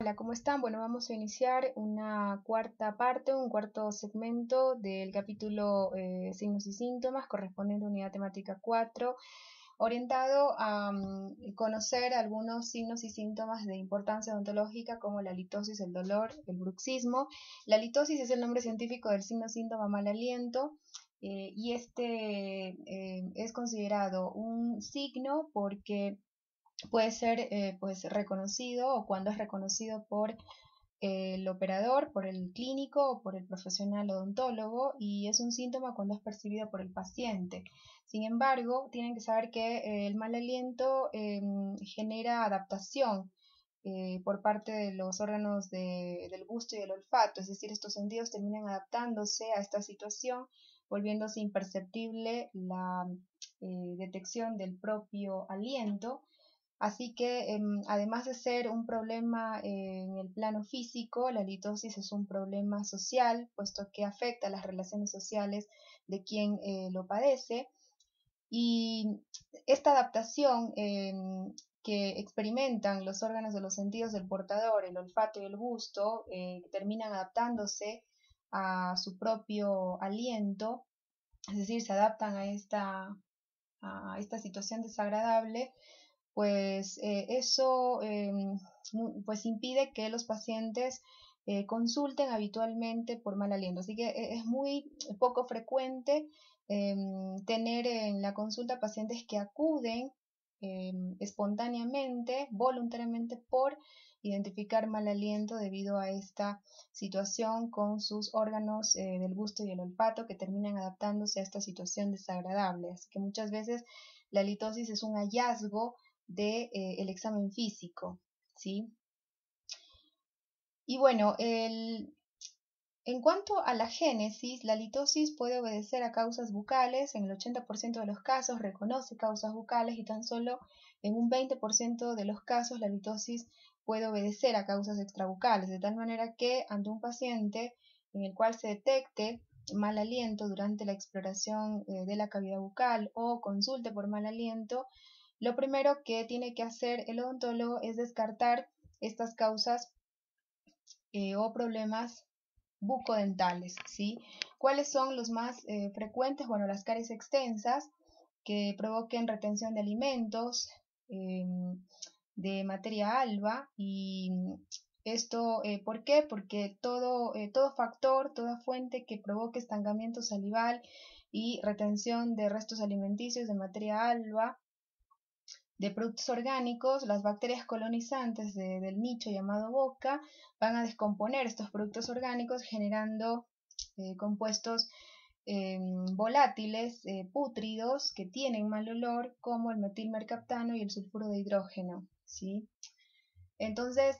Hola, ¿cómo están? Bueno, vamos a iniciar una cuarta parte, un cuarto segmento del capítulo Signos y Síntomas, correspondiente a unidad temática 4, orientado a conocer algunos signos y síntomas de importancia odontológica como la litosis, el dolor, el bruxismo. La litosis es el nombre científico del signo síntoma mal aliento. Y este es considerado un signo porque puede ser pues reconocido o cuando es reconocido por el operador, por el clínico o por el profesional odontólogo, y es un síntoma cuando es percibido por el paciente. Sin embargo, tienen que saber que el mal aliento genera adaptación por parte de los órganos del gusto y del olfato, es decir, estos sentidos terminan adaptándose a esta situación, volviéndose imperceptible la detección del propio aliento. Así que además de ser un problema en el plano físico, la litosis es un problema social, puesto que afecta a las relaciones sociales de quien lo padece. Y esta adaptación que experimentan los órganos de los sentidos del portador, el olfato y el gusto, terminan adaptándose a su propio aliento, es decir, se adaptan a esta situación desagradable, pues eso pues impide que los pacientes consulten habitualmente por mal aliento. Así que es muy poco frecuente tener en la consulta pacientes que acuden espontáneamente, voluntariamente, por identificar mal aliento debido a esta situación con sus órganos del gusto y el olfato que terminan adaptándose a esta situación desagradable. Así que muchas veces la litosis es un hallazgo del el examen físico, ¿sí? Y bueno, en cuanto a la génesis, la litosis puede obedecer a causas bucales, en el 80% de los casos reconoce causas bucales y tan solo en un 20% de los casos la litosis puede obedecer a causas extrabucales, de tal manera que ante un paciente en el cual se detecte mal aliento durante la exploración de la cavidad bucal o consulte por mal aliento, lo primero que tiene que hacer el odontólogo es descartar estas causas o problemas bucodentales, ¿sí? ¿Cuáles son los más frecuentes? Bueno, las caries extensas que provoquen retención de alimentos, de materia alba, y esto, ¿por qué? Porque todo factor, toda fuente que provoque estancamiento salival y retención de restos alimenticios de materia alba, de productos orgánicos, las bacterias colonizantes del nicho llamado boca van a descomponer estos productos orgánicos generando compuestos volátiles, pútridos, que tienen mal olor, como el metilmercaptano y el sulfuro de hidrógeno, ¿sí? Entonces,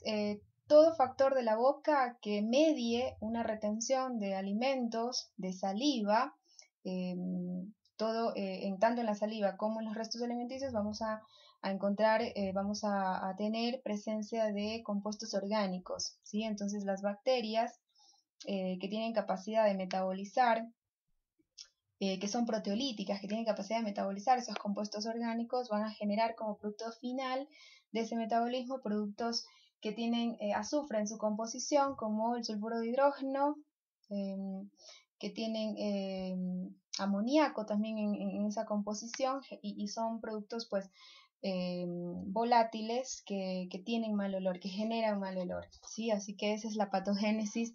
todo factor de la boca que medie una retención de alimentos, de saliva, eh, todo, tanto en la saliva como en los restos alimenticios, vamos a encontrar, vamos a tener presencia de compuestos orgánicos, ¿sí? Entonces, las bacterias que tienen capacidad de metabolizar, que son proteolíticas, que tienen capacidad de metabolizar esos compuestos orgánicos, van a generar como producto final de ese metabolismo productos que tienen azufre en su composición, como el sulfuro de hidrógeno, eh, que tienen amoníaco también en esa composición, y son productos pues volátiles que tienen mal olor, que generan mal olor, ¿sí? Así que esa es la patogénesis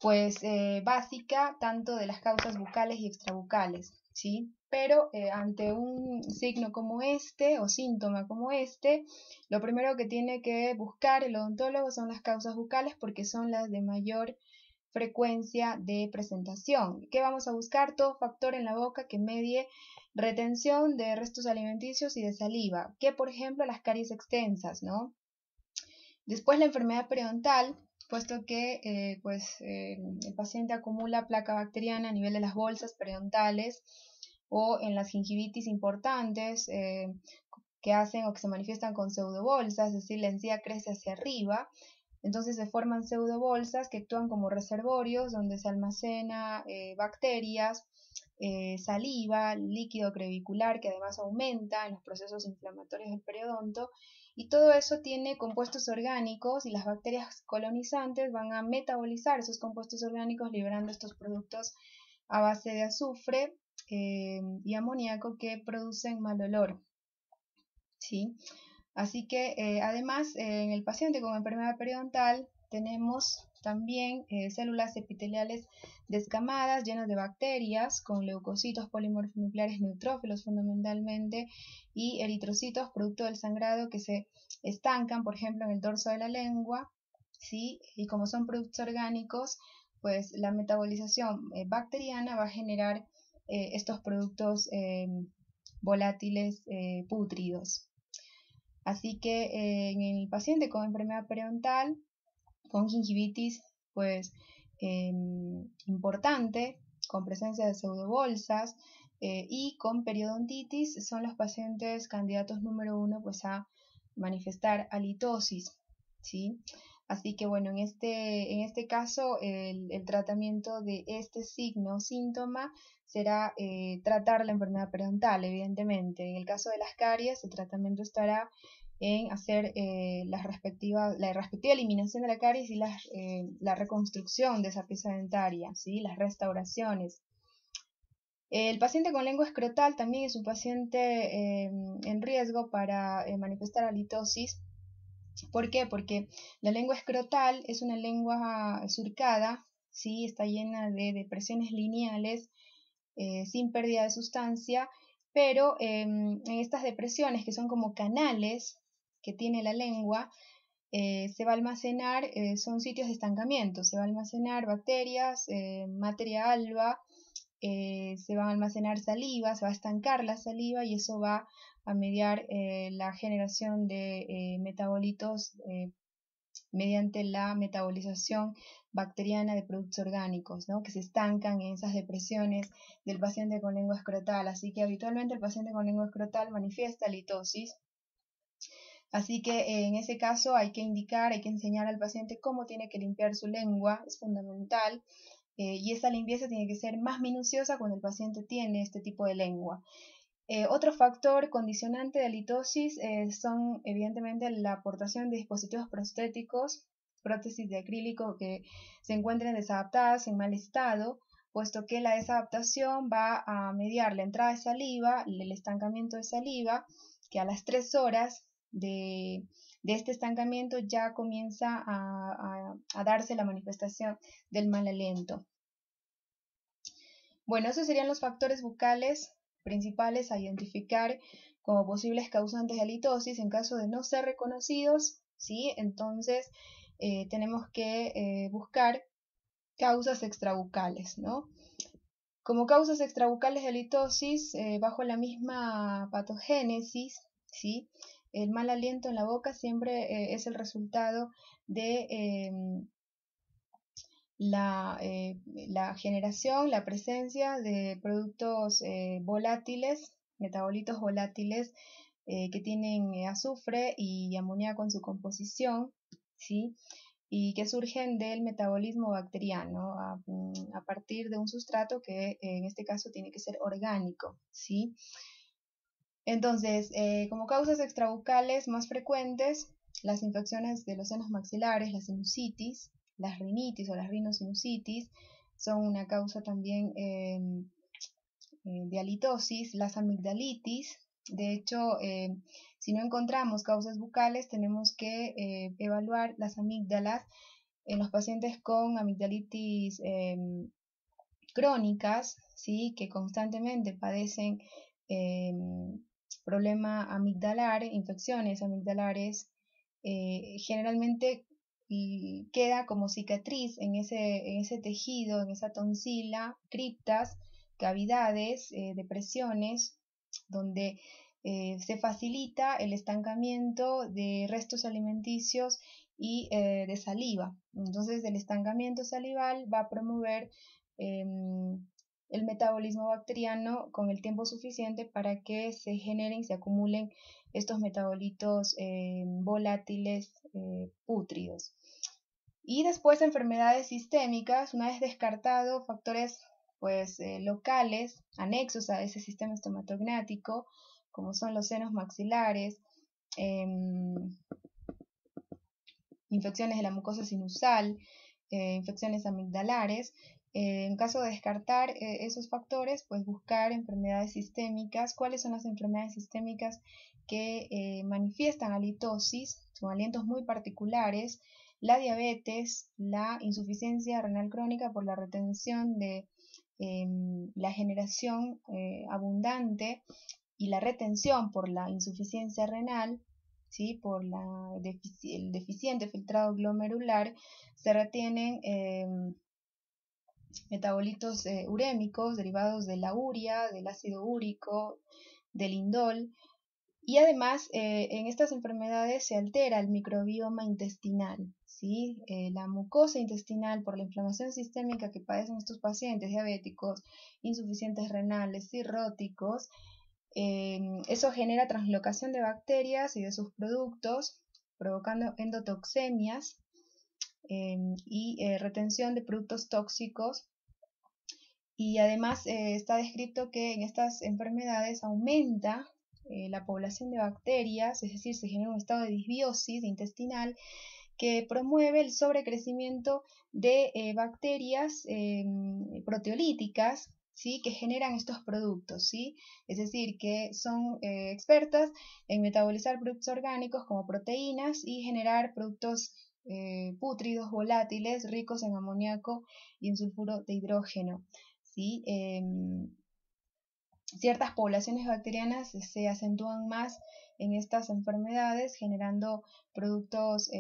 pues básica tanto de las causas bucales y extrabucales, ¿sí? Pero ante un signo como este o síntoma como este, lo primero que tiene que buscar el odontólogo son las causas bucales porque son las de mayor frecuencia de presentación. ¿Qué vamos a buscar? Todo factor en la boca que medie retención de restos alimenticios y de saliva, que por ejemplo las caries extensas, ¿no? Después la enfermedad periodontal, puesto que el paciente acumula placa bacteriana a nivel de las bolsas periodontales o en las gingivitis importantes que hacen o que se manifiestan con pseudobolsas, es decir, la encía crece hacia arriba, entonces se forman pseudobolsas que actúan como reservorios donde se almacena bacterias, saliva, líquido crevicular que además aumenta en los procesos inflamatorios del periodonto, y todo eso tiene compuestos orgánicos y las bacterias colonizantes van a metabolizar esos compuestos orgánicos liberando estos productos a base de azufre y amoníaco que producen mal olor. ¿Sí? Así que además en el paciente con enfermedad periodontal tenemos también células epiteliales descamadas llenas de bacterias con leucocitos polimorfonucleares neutrófilos fundamentalmente y eritrocitos producto del sangrado que se estancan por ejemplo en el dorso de la lengua, ¿sí? Y como son productos orgánicos pues la metabolización bacteriana va a generar estos productos volátiles pútridos. Así que en el paciente con enfermedad periodontal, con gingivitis, pues importante, con presencia de pseudobolsas y con periodontitis, son los pacientes candidatos número 1 pues, a manifestar halitosis, ¿sí? Así que bueno, en este caso el tratamiento de este signo o síntoma será tratar la enfermedad periodontal, evidentemente. En el caso de las caries, el tratamiento estará en hacer la respectiva eliminación de la caries y la reconstrucción de esa pieza dentaria, ¿sí? Las restauraciones. El paciente con lengua escrotal también es un paciente en riesgo para manifestar halitosis. ¿Por qué? Porque la lengua escrotal es una lengua surcada, ¿sí? Está llena de depresiones lineales sin pérdida de sustancia, pero en estas depresiones que son como canales que tiene la lengua, se va a almacenar, son sitios de estancamiento, se va a almacenar bacterias, materia alba, se va a almacenar saliva, se va a estancar la saliva y eso va a mediar la generación de metabolitos mediante la metabolización bacteriana de productos orgánicos, ¿no? Que se estancan en esas depresiones del paciente con lengua escrotal. Así que habitualmente el paciente con lengua escrotal manifiesta halitosis. Así que en ese caso hay que enseñar al paciente cómo tiene que limpiar su lengua, es fundamental. Y esa limpieza tiene que ser más minuciosa cuando el paciente tiene este tipo de lengua. Otro factor condicionante de halitosis son evidentemente la aportación de dispositivos prostéticos, prótesis de acrílico que se encuentren desadaptadas en mal estado, puesto que la desadaptación va a mediar la entrada de saliva, el estancamiento de saliva, que a las 3 horas de este estancamiento ya comienza a darse la manifestación del mal aliento. Bueno, esos serían los factores bucales principales a identificar como posibles causantes de halitosis. En caso de no ser reconocidos, ¿sí? Entonces tenemos que buscar causas extrabucales, ¿no? Como causas extrabucales de halitosis, bajo la misma patogénesis, ¿sí? El mal aliento en la boca siempre es el resultado de la generación, la presencia de productos volátiles, metabolitos volátiles que tienen azufre y amoníaco en su composición, ¿sí? Y que surgen del metabolismo bacteriano a partir de un sustrato que en este caso tiene que ser orgánico, ¿sí? Entonces, como causas extrabucales más frecuentes, las infecciones de los senos maxilares, la sinusitis, las rinitis o las rinosinusitis son una causa también de halitosis, las amigdalitis. De hecho, si no encontramos causas bucales, tenemos que evaluar las amígdalas en los pacientes con amigdalitis crónicas, ¿sí? Que constantemente padecen problema amigdalar, infecciones amigdalares, generalmente queda como cicatriz en ese tejido, en esa tonsila, criptas, cavidades, depresiones, donde se facilita el estancamiento de restos alimenticios y de saliva. Entonces el estancamiento salival va a promover el metabolismo bacteriano con el tiempo suficiente para que se generen, se acumulen estos metabolitos volátiles pútridos. Y después enfermedades sistémicas, una vez descartado factores pues, locales, anexos a ese sistema estomatognático, como son los senos maxilares, infecciones de la mucosa sinusal, infecciones amigdalares. En caso de descartar esos factores, pues buscar enfermedades sistémicas. ¿Cuáles son las enfermedades sistémicas que manifiestan halitosis? Son alientos muy particulares. La diabetes, la insuficiencia renal crónica por la retención de la generación abundante y la retención por la insuficiencia renal, ¿sí? Por el deficiente filtrado glomerular, se retienen metabolitos urémicos derivados de la urea, del ácido úrico, del indol. Y además, en estas enfermedades se altera el microbioma intestinal, ¿sí? La mucosa intestinal, por la inflamación sistémica que padecen estos pacientes diabéticos, insuficientes renales, cirróticos, eso genera translocación de bacterias y de sus productos, provocando endotoxemias y retención de productos tóxicos. Y además está descrito que en estas enfermedades aumenta la población de bacterias, es decir, se genera un estado de disbiosis intestinal que promueve el sobrecrecimiento de bacterias proteolíticas, ¿sí? Que generan estos productos, ¿sí? Es decir, que son expertas en metabolizar productos orgánicos como proteínas y generar productos pútridos, volátiles, ricos en amoníaco y en sulfuro de hidrógeno, ¿sí? Ciertas poblaciones bacterianas se acentúan más en estas enfermedades, generando productos,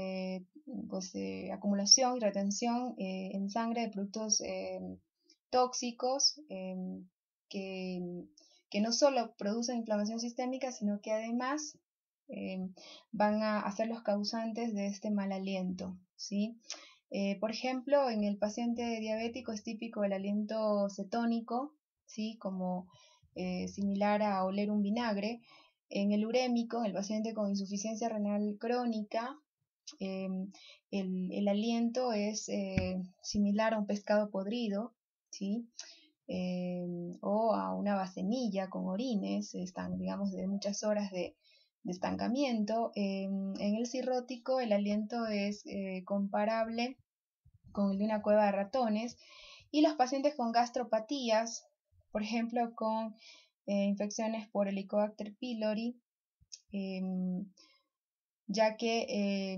acumulación y retención en sangre de productos tóxicos que no solo producen inflamación sistémica, sino que además van a ser los causantes de este mal aliento, ¿sí? Por ejemplo, en el paciente diabético es típico el aliento cetónico, ¿sí? Como similar a oler un vinagre. En el urémico, en el paciente con insuficiencia renal crónica, el aliento es similar a un pescado podrido, ¿sí? O a una bacenilla con orines, están, digamos, de muchas horas de estancamiento. En el cirrótico el aliento es comparable con el de una cueva de ratones. Y los pacientes con gastropatías, por ejemplo, con infecciones por Helicobacter pylori, ya que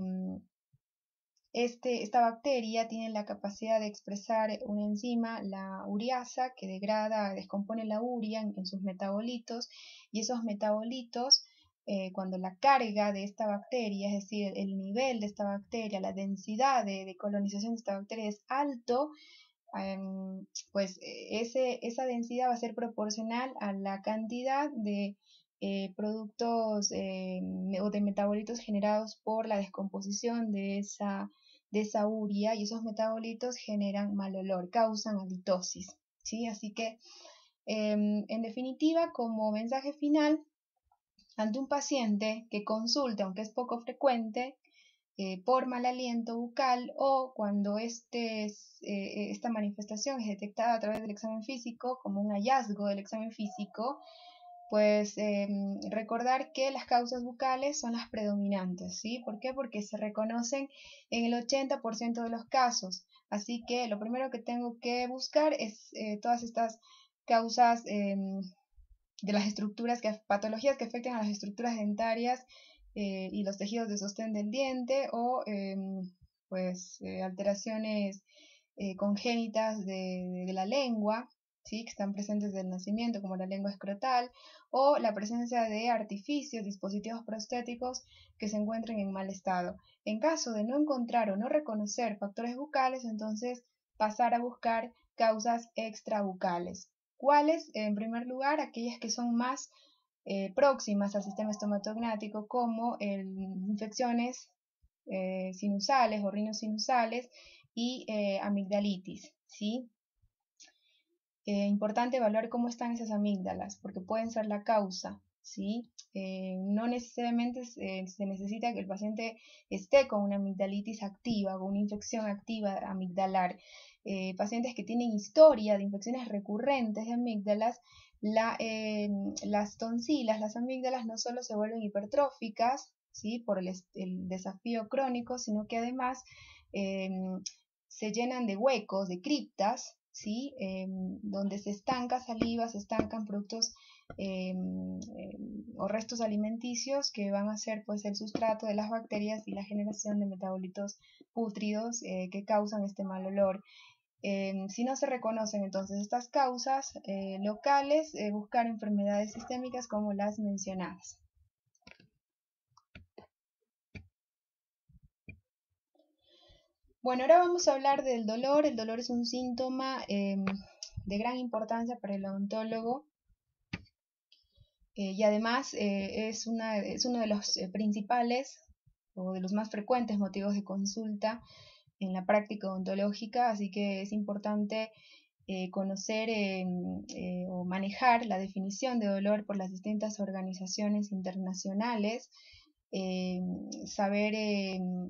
esta bacteria tiene la capacidad de expresar una enzima, la ureasa, que descompone la urea en sus metabolitos, y esos metabolitos, cuando la carga de esta bacteria, es decir, el nivel de esta bacteria, la densidad de colonización de esta bacteria es alto, pues esa densidad va a ser proporcional a la cantidad de productos o de metabolitos generados por la descomposición de esa urea, y esos metabolitos generan mal olor, causan halitosis, ¿sí? Así que, en definitiva, como mensaje final, ante un paciente que consulte, aunque es poco frecuente, por mal aliento bucal, o cuando esta manifestación es detectada a través del examen físico como un hallazgo del examen físico, pues recordar que las causas bucales son las predominantes, ¿sí? ¿Por qué? Porque se reconocen en el 80% de los casos. Así que lo primero que tengo que buscar es todas estas causas de las patologías que afectan a las estructuras dentarias y los tejidos de sostén del diente, o alteraciones congénitas de la lengua, ¿sí? Que están presentes desde el nacimiento, como la lengua escrotal, o la presencia de artificios, dispositivos prostéticos que se encuentren en mal estado. En caso de no encontrar o no reconocer factores bucales, entonces pasar a buscar causas extrabucales. ¿Cuáles? En primer lugar, aquellas que son más próximas al sistema estomatognático, como infecciones sinusales o rinosinusales y amigdalitis, ¿sí? Importante evaluar cómo están esas amígdalas, porque pueden ser la causa, ¿sí? No necesariamente se necesita que el paciente esté con una amigdalitis activa, con una infección activa amigdalar. Pacientes que tienen historia de infecciones recurrentes de amígdalas, las tonsilas, las amígdalas no solo se vuelven hipertróficas, ¿sí? Por el desafío crónico, sino que además se llenan de huecos, de criptas, ¿sí? Donde se estanca saliva, se estancan productos o restos alimenticios que van a ser pues el sustrato de las bacterias y la generación de metabolitos pútridos que causan este mal olor. Si no se reconocen entonces estas causas locales, buscar enfermedades sistémicas como las mencionadas. Bueno, ahora vamos a hablar del dolor. El dolor es un síntoma de gran importancia para el odontólogo y además es uno de los principales o de los más frecuentes motivos de consulta en la práctica odontológica, así que es importante conocer o manejar la definición de dolor por las distintas organizaciones internacionales, saber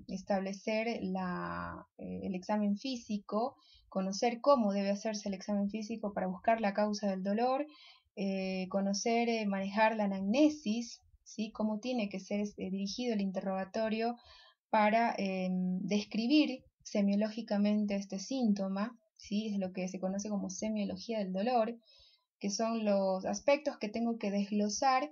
establecer el examen físico, conocer cómo debe hacerse el examen físico para buscar la causa del dolor, conocer, manejar la anamnesis, ¿sí? Cómo tiene que ser dirigido el interrogatorio para describir semiológicamente este síntoma, ¿sí? Es lo que se conoce como semiología del dolor, que son los aspectos que tengo que desglosar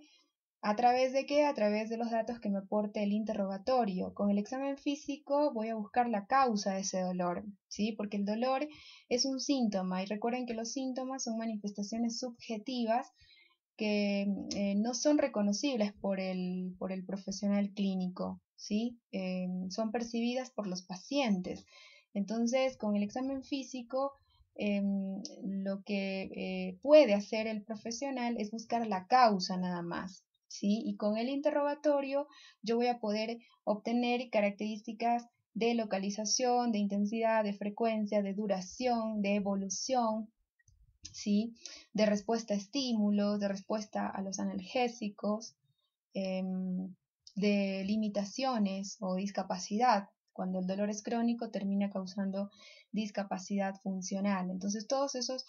¿a través de qué? A través de los datos que me aporte el interrogatorio. Con el examen físico voy a buscar la causa de ese dolor, ¿sí? Porque el dolor es un síntoma y recuerden que los síntomas son manifestaciones subjetivas que no son reconocibles por el profesional clínico, ¿sí? Son percibidas por los pacientes. Entonces, con el examen físico, lo que puede hacer el profesional es buscar la causa nada más, ¿sí? Y con el interrogatorio yo voy a poder obtener características de localización, de intensidad, de frecuencia, de duración, de evolución, ¿sí? De respuesta a estímulos, de respuesta a los analgésicos, de limitaciones o discapacidad. Cuando el dolor es crónico termina causando discapacidad funcional. Entonces todos esos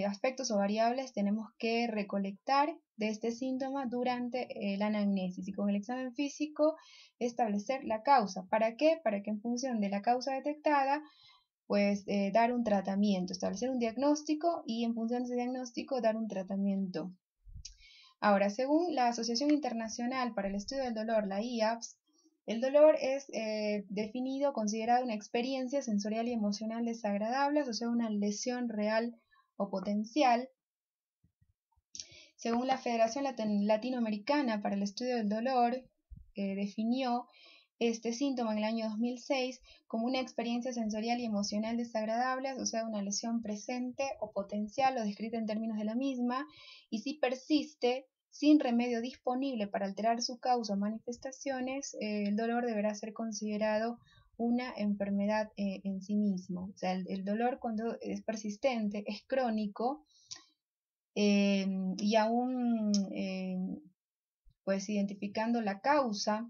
aspectos o variables tenemos que recolectar de este síntoma durante la anamnesis y con el examen físico establecer la causa. ¿Para qué? Para que en función de la causa detectada pues dar un tratamiento, establecer un diagnóstico y en función de ese diagnóstico dar un tratamiento. Ahora, según la Asociación Internacional para el Estudio del Dolor, la IAPS, el dolor es definido, considerado una experiencia sensorial y emocional desagradable, o sea, una lesión real o potencial. Según la Federación Latinoamericana para el Estudio del Dolor, definió este síntoma en el año 2006 como una experiencia sensorial y emocional desagradable, o sea, una lesión presente o potencial o descrita en términos de la misma, y si persiste sin remedio disponible para alterar su causa o manifestaciones, el dolor deberá ser considerado una enfermedad en sí mismo. O sea, el dolor cuando es persistente, es crónico, y aún pues identificando la causa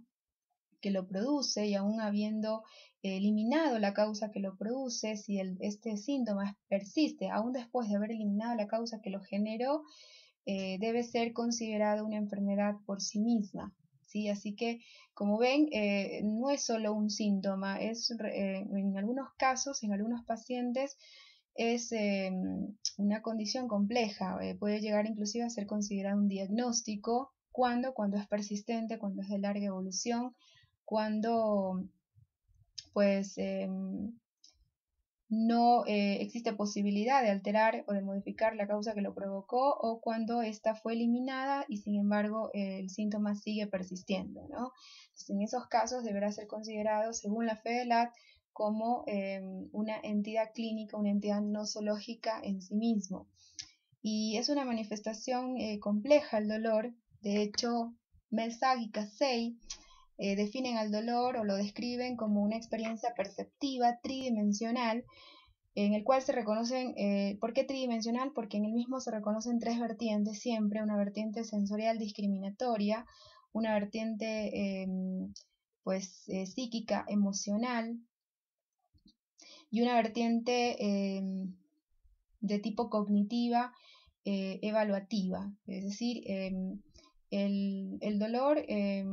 que lo produce y aún habiendo eliminado la causa que lo produce, si este síntoma persiste, aún después de haber eliminado la causa que lo generó, debe ser considerado una enfermedad por sí misma. ¿Sí? Así que, como ven, no es solo un síntoma, en algunos casos, en algunos pacientes, es una condición compleja, puede llegar inclusive a ser considerado un diagnóstico cuando es persistente, cuando es de larga evolución, cuando pues no existe posibilidad de alterar o de modificar la causa que lo provocó o cuando ésta fue eliminada y sin embargo el síntoma sigue persistiendo, ¿no? Entonces, en esos casos deberá ser considerado, según la FEDELAT, como una entidad clínica, una entidad nosológica en sí mismo. Y es una manifestación compleja el dolor. De hecho, Melzag y Casey definen al dolor o lo describen como una experiencia perceptiva tridimensional en el cual se reconocen, ¿por qué tridimensional? Porque en el mismo se reconocen tres vertientes siempre, una vertiente sensorial discriminatoria, una vertiente pues psíquica emocional y una vertiente de tipo cognitiva evaluativa, es decir, El dolor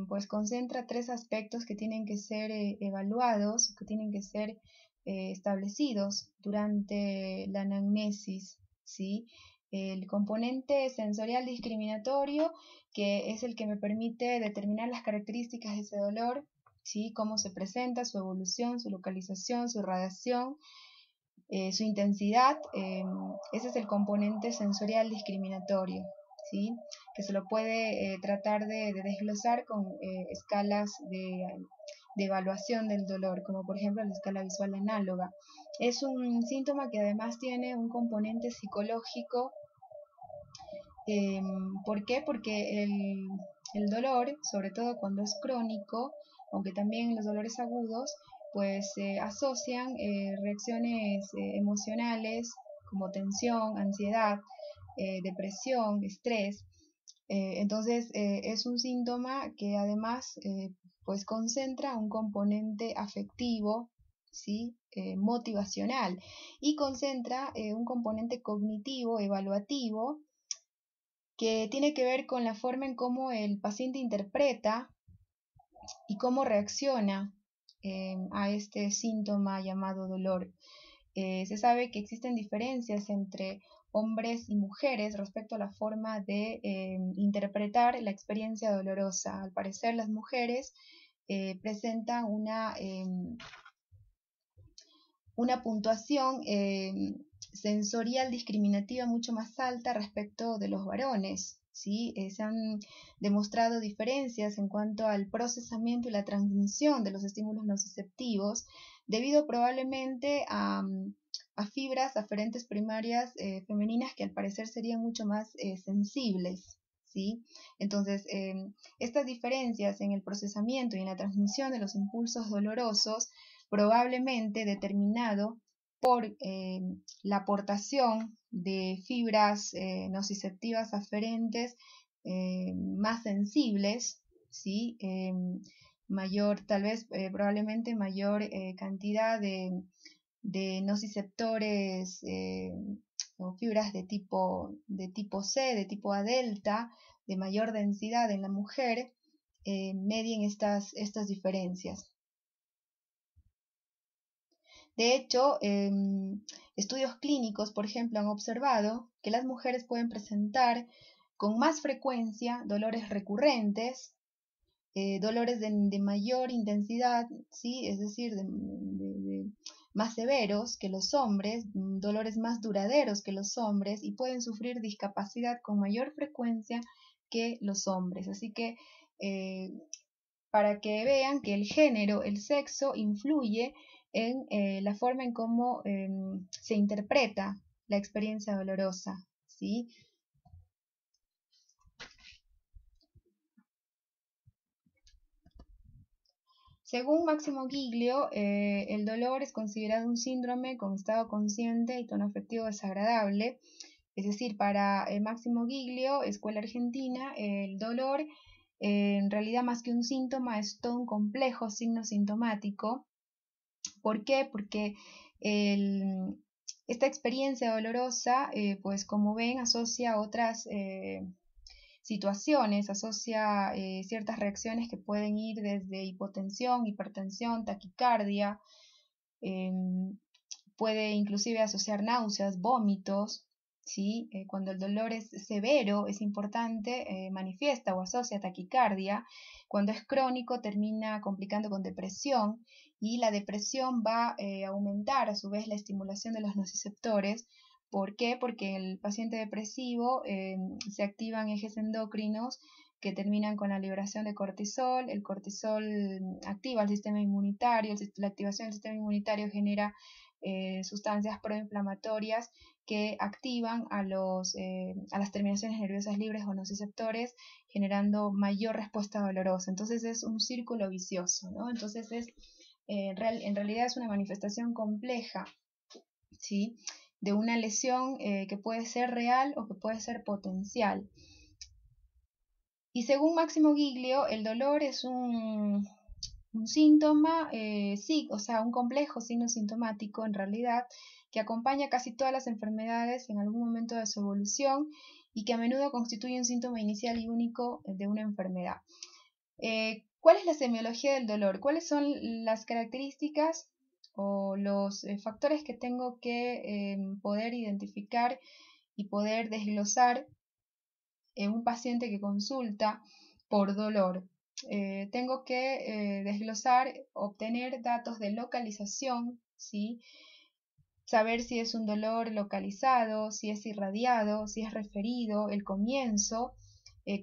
pues concentra tres aspectos que tienen que ser evaluados, que tienen que ser establecidos durante la anamnesis, ¿sí? El componente sensorial discriminatorio, que es el que me permite determinar las características de ese dolor, ¿sí? Cómo se presenta, su evolución, su localización, su irradiación, su intensidad. Ese es el componente sensorial discriminatorio, ¿sí? Que se lo puede tratar de desglosar con escalas de evaluación del dolor, como por ejemplo la escala visual análoga. Es un síntoma que además tiene un componente psicológico. ¿Por qué? Porque el dolor, sobre todo cuando es crónico, aunque también los dolores agudos, pues asocian reacciones emocionales como tensión, ansiedad, depresión, estrés. Entonces es un síntoma que además pues concentra un componente afectivo, ¿sí? Motivacional, y concentra un componente cognitivo, evaluativo, que tiene que ver con la forma en cómo el paciente interpreta y cómo reacciona a este síntoma llamado dolor. Se sabe que existen diferencias entre hombres y mujeres respecto a la forma de interpretar la experiencia dolorosa. Al parecer, las mujeres presentan una puntuación sensorial discriminativa mucho más alta respecto de los varones, ¿sí? Se han demostrado diferencias en cuanto al procesamiento y la transmisión de los estímulos nociceptivos, debido probablemente a fibras aferentes primarias femeninas que al parecer serían mucho más sensibles, ¿sí? Entonces, estas diferencias en el procesamiento y en la transmisión de los impulsos dolorosos, probablemente determinado por la aportación de fibras nociceptivas aferentes más sensibles, ¿sí? Mayor, tal vez, probablemente mayor cantidad de nociceptores o fibras de tipo C, de tipo A delta, de mayor densidad en la mujer, medien estas diferencias. De hecho, estudios clínicos, por ejemplo, han observado que las mujeres pueden presentar con más frecuencia dolores recurrentes, dolores de mayor intensidad, ¿sí? Es decir, más severos que los hombres, dolores más duraderos que los hombres, y pueden sufrir discapacidad con mayor frecuencia que los hombres. Así que para que vean que el género, el sexo, influye en la forma en cómo se interpreta la experiencia dolorosa, ¿sí? Según Máximo Giglio, el dolor es considerado un síndrome con estado consciente y tono afectivo desagradable. Es decir, para Máximo Giglio, Escuela Argentina, el dolor en realidad, más que un síntoma, es todo un complejo signo sintomático. ¿Por qué? Porque esta experiencia dolorosa, pues como ven, asocia a otras situaciones, asocia ciertas reacciones que pueden ir desde hipotensión, hipertensión, taquicardia, puede inclusive asociar náuseas, vómitos, ¿sí? Cuando el dolor es severo, es importante, manifiesta o asocia taquicardia. Cuando es crónico, termina complicando con depresión, y la depresión va a aumentar a su vez la estimulación de los nociceptores. ¿Por qué? Porque el paciente depresivo se activan ejes endocrinos que terminan con la liberación de cortisol. El cortisol activa el sistema inmunitario, la activación del sistema inmunitario genera sustancias proinflamatorias que activan a las terminaciones nerviosas libres o nociceptores, generando mayor respuesta dolorosa. Entonces es un círculo vicioso, ¿no? Entonces en realidad es una manifestación compleja, ¿sí? De una lesión que puede ser real o que puede ser potencial. Y según Máximo Giglio, el dolor es un síntoma, sí, o sea, un complejo signo sintomático en realidad, que acompaña casi todas las enfermedades en algún momento de su evolución, y que a menudo constituye un síntoma inicial y único de una enfermedad. ¿Cuál es la semiología del dolor? ¿Cuáles son las características o los factores que tengo que poder identificar y poder desglosar en un paciente que consulta por dolor? Tengo que desglosar, obtener datos de localización, ¿sí? Saber si es un dolor localizado, si es irradiado, si es referido, el comienzo,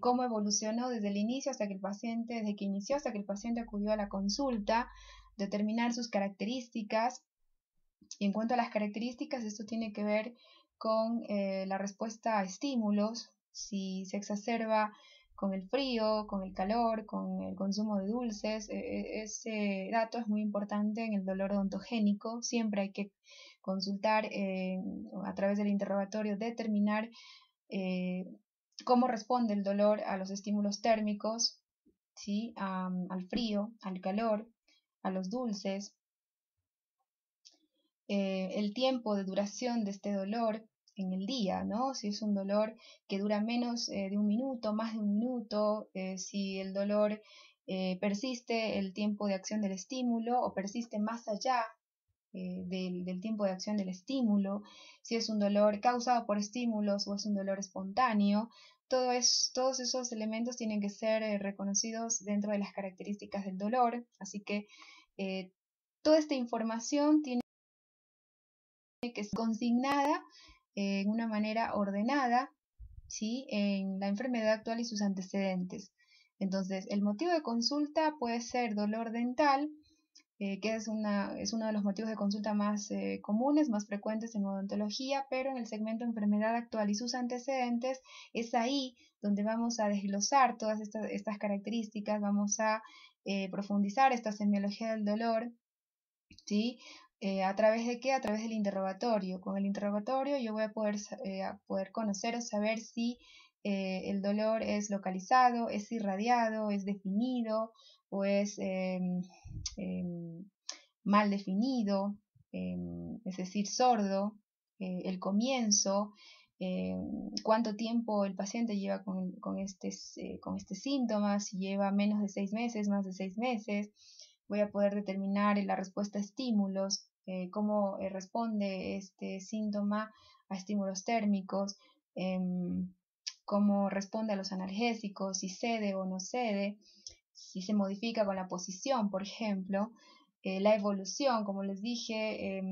cómo evolucionó desde el inicio hasta que el paciente, desde que inició hasta que el paciente acudió a la consulta, determinar sus características. Y en cuanto a las características, esto tiene que ver con la respuesta a estímulos, si se exacerba con el frío, con el calor, con el consumo de dulces. Ese dato es muy importante en el dolor odontogénico. Siempre hay que consultar a través del interrogatorio, determinar cómo responde el dolor a los estímulos térmicos, ¿sí? Al frío, al calor, a los dulces. El tiempo de duración de este dolor en el día, ¿no? Si es un dolor que dura menos de un minuto, más de un minuto, si el dolor persiste el tiempo de acción del estímulo o persiste más allá del tiempo de acción del estímulo, si es un dolor causado por estímulos o es un dolor espontáneo. Todos esos elementos tienen que ser reconocidos dentro de las características del dolor, así que toda esta información tiene que ser consignada en una manera ordenada, ¿sí? En la enfermedad actual y sus antecedentes. Entonces, el motivo de consulta puede ser dolor dental, que es uno de los motivos de consulta más comunes, más frecuentes en odontología, pero en el segmento enfermedad actual y sus antecedentes es ahí donde vamos a desglosar todas estas características, vamos a profundizar esta semiología del dolor, ¿sí? ¿A través de qué? A través del interrogatorio. Con el interrogatorio yo voy a poder conocer o saber si el dolor es localizado, es irradiado, es definido o es mal definido, es decir, sordo, el comienzo, cuánto tiempo el paciente lleva con este síntoma, si lleva menos de 6 meses, más de 6 meses. Voy a poder determinar la respuesta a estímulos, cómo responde este síntoma a estímulos térmicos, cómo responde a los analgésicos, si cede o no cede, si se modifica con la posición, por ejemplo, la evolución, como les dije,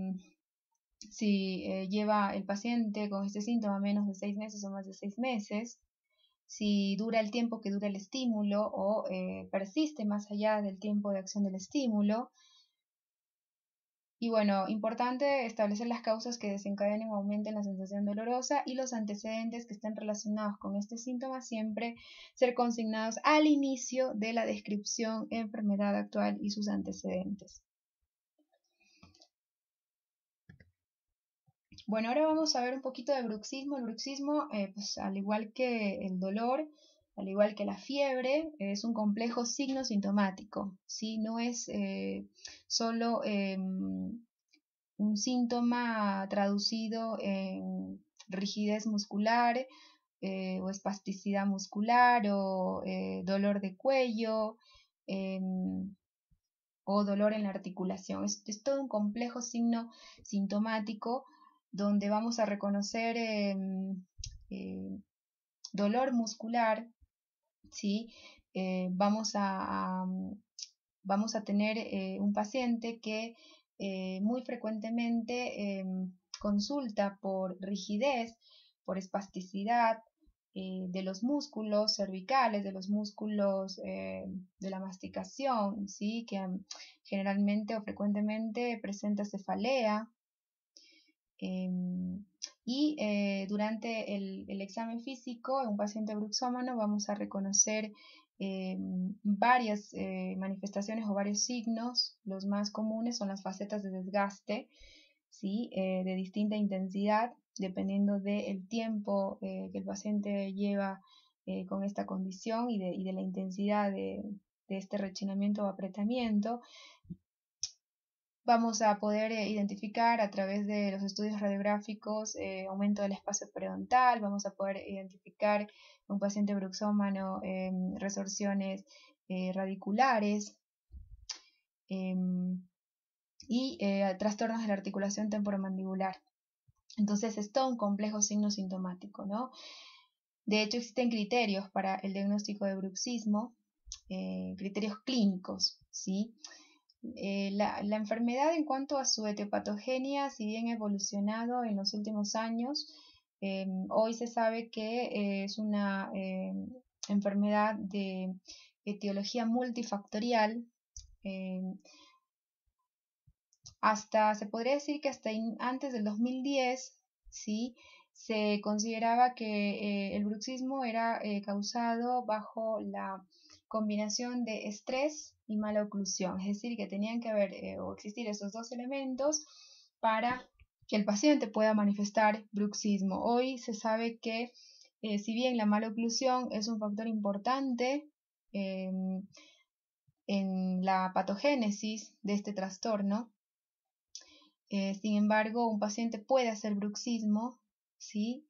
si lleva el paciente con este síntoma menos de 6 meses o más de 6 meses, si dura el tiempo que dura el estímulo o persiste más allá del tiempo de acción del estímulo. Y bueno, importante establecer las causas que desencadenen o aumenten la sensación dolorosa y los antecedentes que estén relacionados con este síntoma siempre ser consignados al inicio de la descripción, enfermedad actual y sus antecedentes. Bueno, ahora vamos a ver un poquito de bruxismo. El bruxismo, pues al igual que el dolor, al igual que la fiebre, es un complejo signo sintomático, ¿sí? No es solo un síntoma traducido en rigidez muscular o espasticidad muscular o dolor de cuello o dolor en la articulación. Es todo un complejo signo sintomático donde vamos a reconocer dolor muscular, ¿sí? Vamos a tener un paciente que muy frecuentemente consulta por rigidez, por espasticidad de los músculos cervicales, de los músculos de la masticación, ¿sí? Que generalmente o frecuentemente presenta cefalea. Y durante el examen físico en un paciente bruxómano vamos a reconocer varias manifestaciones o varios signos. Los más comunes son las facetas de desgaste, ¿sí? De distinta intensidad, dependiendo del tiempo que el paciente lleva con esta condición y de la intensidad de este rechinamiento o apretamiento. Vamos a poder identificar a través de los estudios radiográficos aumento del espacio periodontal, vamos a poder identificar en un paciente bruxómano resorciones radiculares y trastornos de la articulación temporomandibular. Entonces es todo un complejo signo sintomático, ¿no? De hecho existen criterios para el diagnóstico de bruxismo, criterios clínicos, ¿sí? La enfermedad en cuanto a su etiopatogenia, si bien ha evolucionado en los últimos años, hoy se sabe que es una enfermedad de etiología multifactorial. Se podría decir que hasta antes del 2010, ¿sí? Se consideraba que el bruxismo era causado bajo la combinación de estrés y mala oclusión, es decir, que tenían que haber o existir esos dos elementos para que el paciente pueda manifestar bruxismo. Hoy se sabe que si bien la mala oclusión es un factor importante en la patogénesis de este trastorno, sin embargo, un paciente puede hacer bruxismo, ¿sí?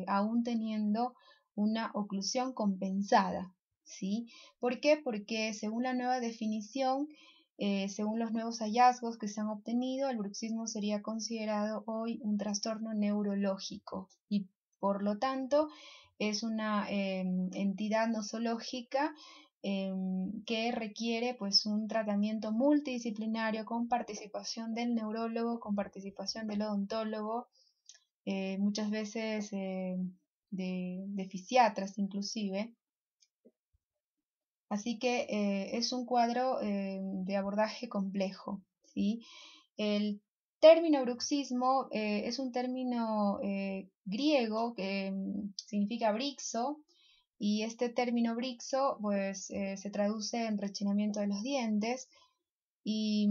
Aún teniendo una oclusión compensada, ¿sí? ¿Por qué? Porque según la nueva definición, según los nuevos hallazgos que se han obtenido, el bruxismo sería considerado hoy un trastorno neurológico y por lo tanto es una entidad nosológica que requiere pues un tratamiento multidisciplinario con participación del neurólogo, con participación del odontólogo, muchas veces de fisiatras inclusive. Así que es un cuadro de abordaje complejo, ¿sí? El término bruxismo es un término griego que significa brixo, y este término brixo pues se traduce en rechinamiento de los dientes y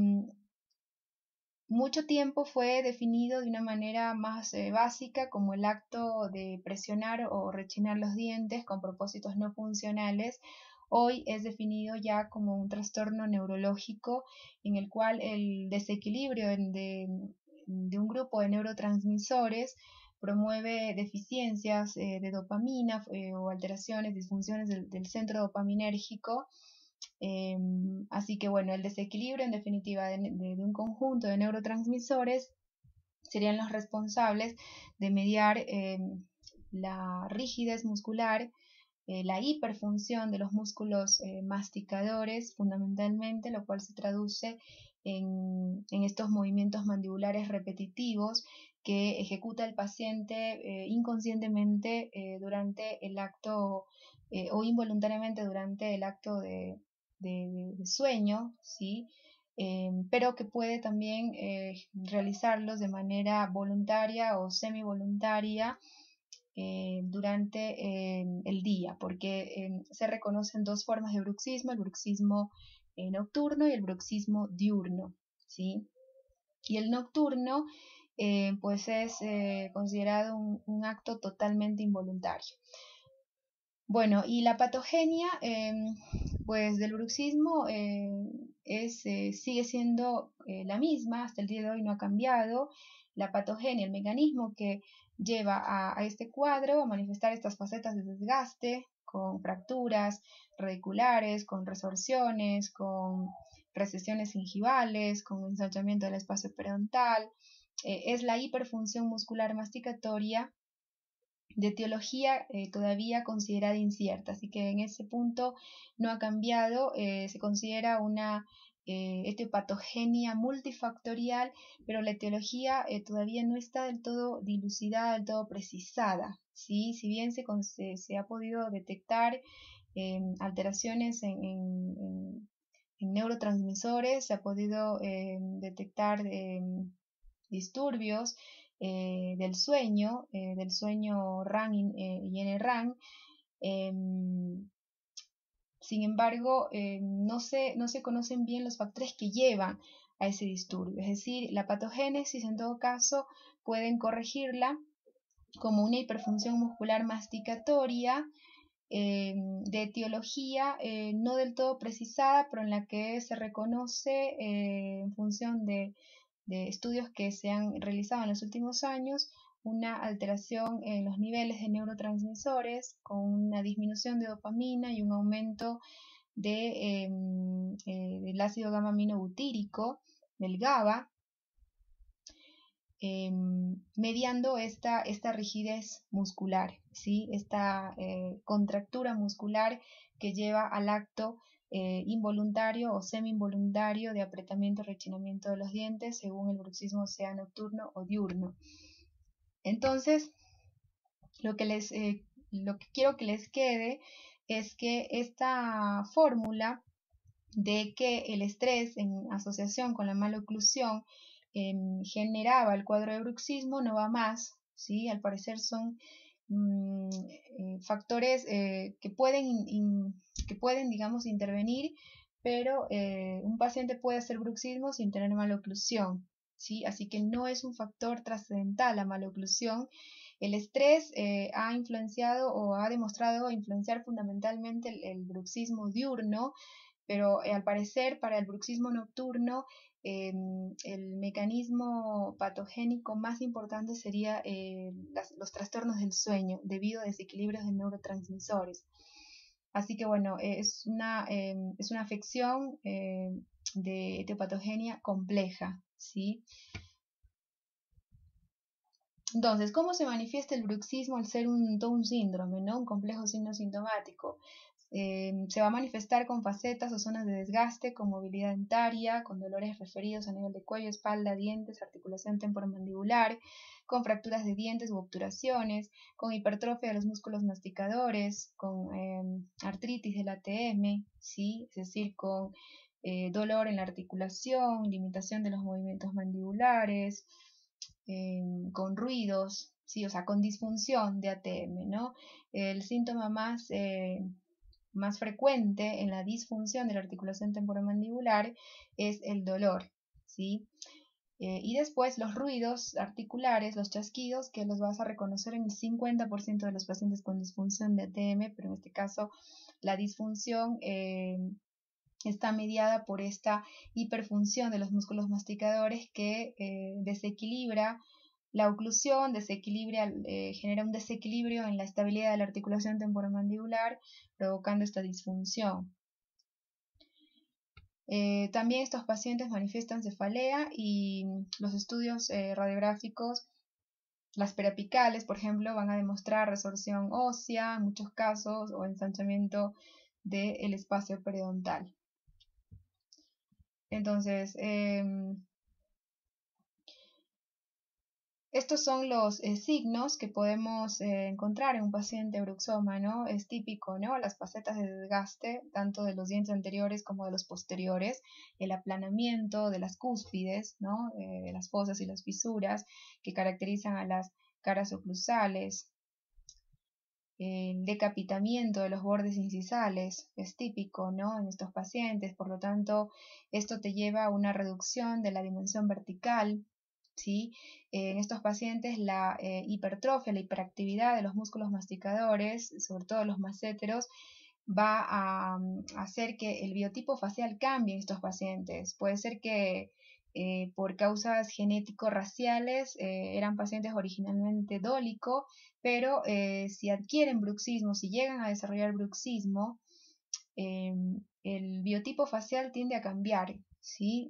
mucho tiempo fue definido de una manera más básica como el acto de presionar o rechinar los dientes con propósitos no funcionales. Hoy es definido ya como un trastorno neurológico en el cual el desequilibrio de un grupo de neurotransmisores promueve deficiencias de dopamina o alteraciones, disfunciones del centro dopaminérgico. Así que bueno, el desequilibrio en definitiva de un conjunto de neurotransmisores serían los responsables de mediar la rigidez muscular, la hiperfunción de los músculos masticadores fundamentalmente, lo cual se traduce en estos movimientos mandibulares repetitivos que ejecuta el paciente inconscientemente durante el acto o involuntariamente durante el acto de sueño, ¿sí? Pero que puede también realizarlos de manera voluntaria o semivoluntaria durante el día, porque se reconocen dos formas de bruxismo, el bruxismo nocturno y el bruxismo diurno, ¿sí? Y el nocturno pues es considerado un acto totalmente involuntario. Bueno, y la patogenia pues del bruxismo sigue siendo la misma, hasta el día de hoy no ha cambiado. La patogenia, el mecanismo que lleva a este cuadro a manifestar estas facetas de desgaste con fracturas radiculares, con resorciones, con recesiones gingivales, con ensanchamiento del espacio periodontal, es la hiperfunción muscular masticatoria de etiología todavía considerada incierta, así que en ese punto no ha cambiado, se considera una etiopatogenia multifactorial, pero la etiología todavía no está del todo dilucidada, del todo precisada, ¿sí? Si bien se ha podido detectar alteraciones en neurotransmisores, se ha podido detectar disturbios del sueño REM y NREM. Sin embargo, no se conocen bien los factores que llevan a ese disturbio, es decir, la patogénesis en todo caso pueden corregirla como una hiperfunción muscular masticatoria de etiología no del todo precisada, pero en la que se reconoce en función de estudios que se han realizado en los últimos años una alteración en los niveles de neurotransmisores con una disminución de dopamina y un aumento del ácido gamma aminobutírico, del GABA, mediando esta rigidez muscular, ¿sí? Esta contractura muscular que lleva al acto involuntario o semi-involuntario de apretamiento y rechinamiento de los dientes según el bruxismo sea nocturno o diurno. Entonces, lo que quiero que les quede es que esta fórmula de que el estrés en asociación con la maloclusión generaba el cuadro de bruxismo no va más, ¿sí? Al parecer son factores que pueden, digamos, intervenir, pero un paciente puede hacer bruxismo sin tener maloclusión, ¿sí? Así que no es un factor trascendental la maloclusión. El estrés ha influenciado o ha demostrado influenciar fundamentalmente el bruxismo diurno, pero al parecer para el bruxismo nocturno el mecanismo patogénico más importante sería los trastornos del sueño debido a desequilibrios de neurotransmisores. Así que bueno, es una afección de etiopatogenia compleja, ¿sí? Entonces, ¿cómo se manifiesta el bruxismo al ser todo un síndrome, ¿no? Un complejo signo sintomático? Se va a manifestar con facetas o zonas de desgaste, con movilidad dentaria, con dolores referidos a nivel de cuello, espalda, dientes, articulación temporomandibular, con fracturas de dientes u obturaciones, con hipertrofia de los músculos masticadores, con artritis del ATM, ¿sí? Es decir, con dolor en la articulación, limitación de los movimientos mandibulares, con ruidos, ¿sí? O sea, con disfunción de ATM, ¿no? El síntoma más frecuente en la disfunción de la articulación temporomandibular es el dolor, ¿sí? Y después los ruidos articulares, los chasquidos, que los vas a reconocer en el 50% de los pacientes con disfunción de ATM, pero en este caso la disfunción está mediada por esta hiperfunción de los músculos masticadores que desequilibra la oclusión, genera un desequilibrio en la estabilidad de la articulación temporomandibular, provocando esta disfunción. También estos pacientes manifiestan cefalea y los estudios radiográficos, las periapicales, por ejemplo, van a demostrar resorción ósea en muchos casos o ensanchamiento del espacio periodontal. Entonces, estos son los signos que podemos encontrar en un paciente bruxómano. Es típico, ¿no? Las facetas de desgaste, tanto de los dientes anteriores como de los posteriores, el aplanamiento de las cúspides, ¿no? De las fosas y las fisuras que caracterizan a las caras oclusales. El decapitamiento de los bordes incisales es típico, ¿no? En estos pacientes, por lo tanto, esto te lleva a una reducción de la dimensión vertical, ¿sí? En estos pacientes la hipertrofia, la hiperactividad de los músculos masticadores, sobre todo los masséteros, va a hacer que el biotipo facial cambie en estos pacientes. Puede ser que por causas genético-raciales eran pacientes originalmente dólico, pero si adquieren bruxismo, si llegan a desarrollar bruxismo, el biotipo facial tiende a cambiar, ¿sí?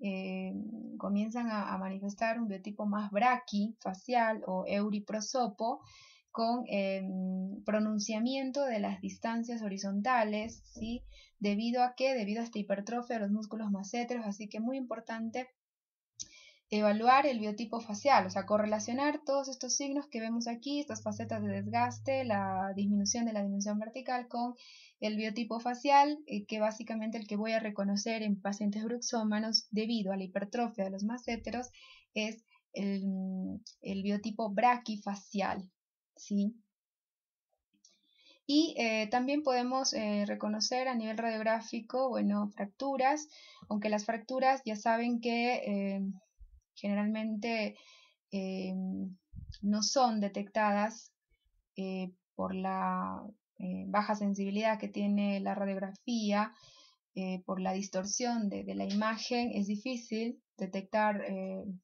Comienzan a manifestar un biotipo más braquifacial o euriprosopo, con pronunciamiento de las distancias horizontales, ¿sí? Debido a esta hipertrofia de los músculos masséteros, así que muy importante evaluar el biotipo facial, o sea, correlacionar todos estos signos que vemos aquí, estas facetas de desgaste, la disminución de la dimensión vertical con el biotipo facial, que básicamente el que voy a reconocer en pacientes bruxómanos debido a la hipertrofia de los masséteros es el biotipo braquifacial, ¿sí? Y también podemos reconocer a nivel radiográfico, bueno, fracturas, aunque las fracturas ya saben que generalmente no son detectadas por la baja sensibilidad que tiene la radiografía, por la distorsión de la imagen, es difícil detectar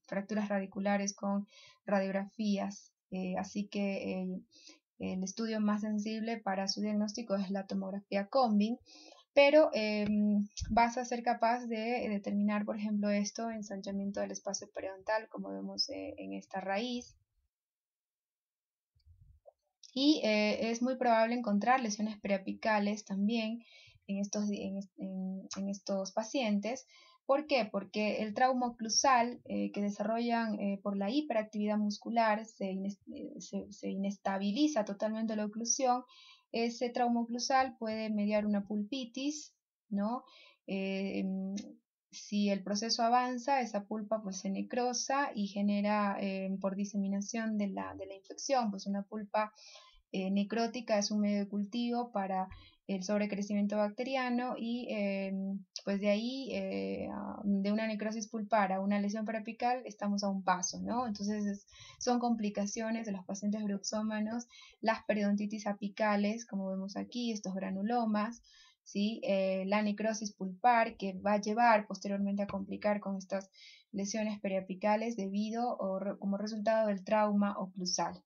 fracturas radiculares con radiografías. Así que el estudio más sensible para su diagnóstico es la tomografía Combin, pero vas a ser capaz de determinar, por ejemplo, esto, ensanchamiento del espacio periodontal, como vemos en esta raíz. Y es muy probable encontrar lesiones periapicales también en estos pacientes. ¿Por qué? Porque el trauma oclusal que desarrollan por la hiperactividad muscular se inestabiliza totalmente la oclusión. Ese trauma oclusal puede mediar una pulpitis, ¿no? Si el proceso avanza, esa pulpa pues se necrosa y genera por diseminación de la infección, pues una pulpa necrótica es un medio de cultivo para el sobrecrecimiento bacteriano y pues de ahí, de una necrosis pulpar a una lesión periapical, estamos a un paso, ¿no? Entonces son complicaciones de los pacientes bruxómanos, las periodontitis apicales, como vemos aquí, estos granulomas, ¿sí? La necrosis pulpar que va a llevar posteriormente a complicar con estas lesiones periapicales debido o como resultado del trauma oclusal.